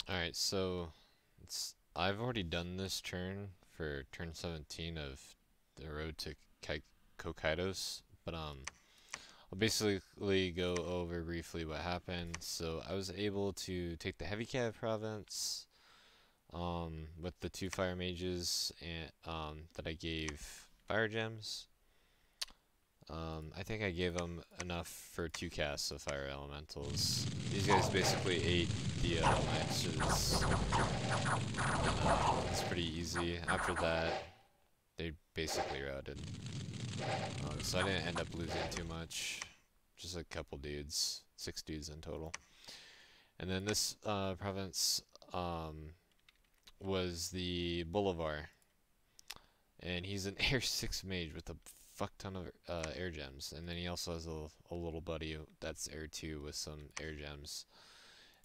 Alright, so I've already done this turn for turn 17 of the road to Kokytos, but I'll basically go over briefly what happened. So I was able to take the heavy cav province with the two fire mages and that I gave fire gems. I think I gave them enough for two casts of fire elementals. These guys basically ate the matches. It's pretty easy. After that, they basically routed. So I didn't end up losing too much. Just a couple dudes, 6 dudes in total. And then this province was the Bolivar, and he's an Air 6 mage with a fuck ton of air gems. And then he also has a little buddy that's Air 2 with some air gems.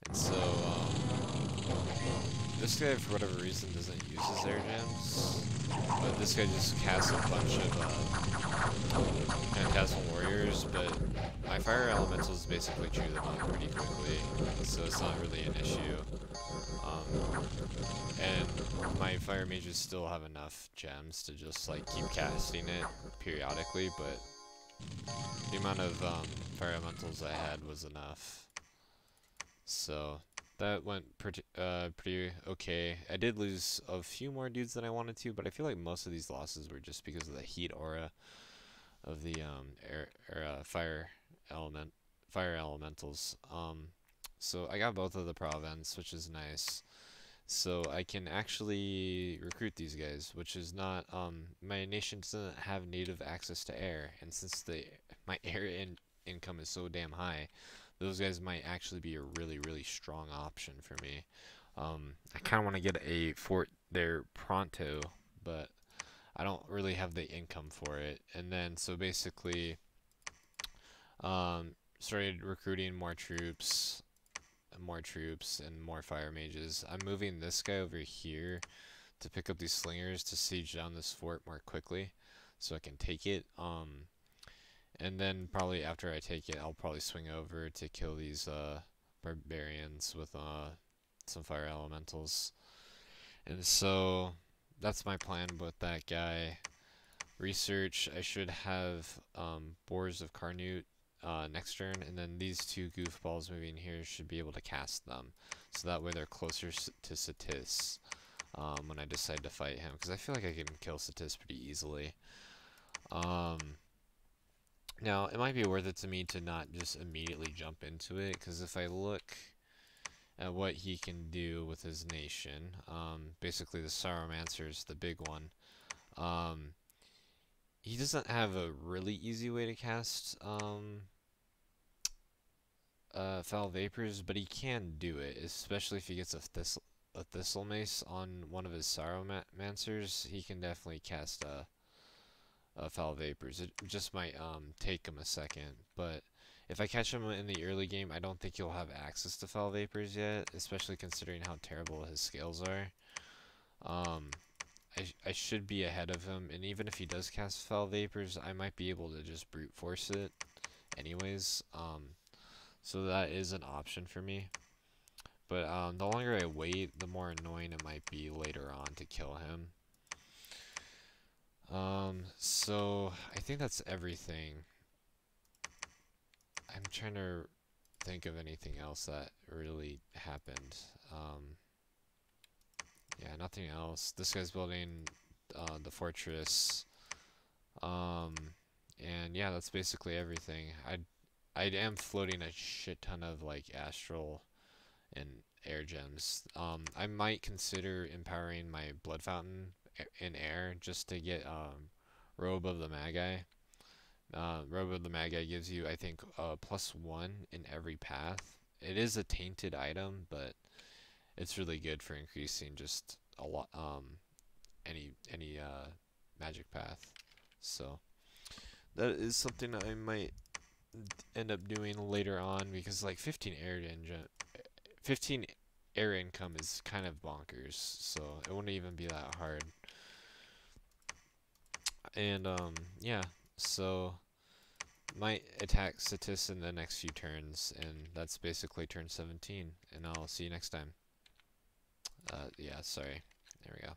And so, this guy, for whatever reason, doesn't use his air gems. But this guy just casts a bunch of Phantasmal Warriors, but my Fire Elementals basically chew them up pretty quickly, so it's not really an issue. And my Fire Mages still have enough gems to just like keep casting it periodically, but the amount of Fire Elementals I had was enough. So that went pretty okay. I did lose a few more dudes than I wanted to, but I feel like most of these losses were just because of the heat aura of the fire elementals. So I got both of the province, which is nice. So I can actually recruit these guys, which is not my nation doesn't have native access to air, and since my income is so damn high, those guys might actually be a really strong option for me. I kind of want to get a fort there pronto, but I don't really have the income for it. And then so basically, started recruiting more troops, and more fire mages. I'm moving this guy over here to pick up these slingers to siege down this fort more quickly, so I can take it. And then probably after I take it, I'll probably swing over to kill these barbarians with some fire elementals. And so that's my plan with that guy. Research, I should have Boars of Carnute next turn, and then these two goofballs moving here should be able to cast them. So that way they're closer to Satis when I decide to fight him, because I feel like I can kill Satis pretty easily. Um, Now, it might be worth it to me to not just immediately jump into it, because if I look at what he can do with his nation, basically the Sauromancer is the big one. Um, he doesn't have a really easy way to cast Foul Vapors, but he can do it, especially if he gets a Thistle Mace on one of his Sauromancers. He can definitely cast Foul Vapors. It just might take him a second, but if I catch him in the early game, I don't think he'll have access to Foul Vapors yet, especially considering how terrible his scales are. Um, I should be ahead of him, and even if he does cast Foul Vapors, I might be able to just brute force it anyways. So that is an option for me. But the longer I wait, the more annoying it might be later on to kill him. So I think that's everything. I'm trying to think of anything else that really happened. Yeah, nothing else. This guy's building the fortress. Um, and yeah, that's basically everything. I am floating a shit ton of like astral and air gems. I might consider empowering my blood fountain in air just to get Robe of the Magi. Robe of the Magi gives you, I think, +1 in every path. It is a tainted item, but it's really good for increasing just a lot any magic path. So that is something I might end up doing later on, because like 15 air income is kind of bonkers, so it wouldn't even be that hard. And yeah, so might attack Satis in the next few turns, and that's basically turn 17, and I'll see you next time. Yeah, sorry. There we go.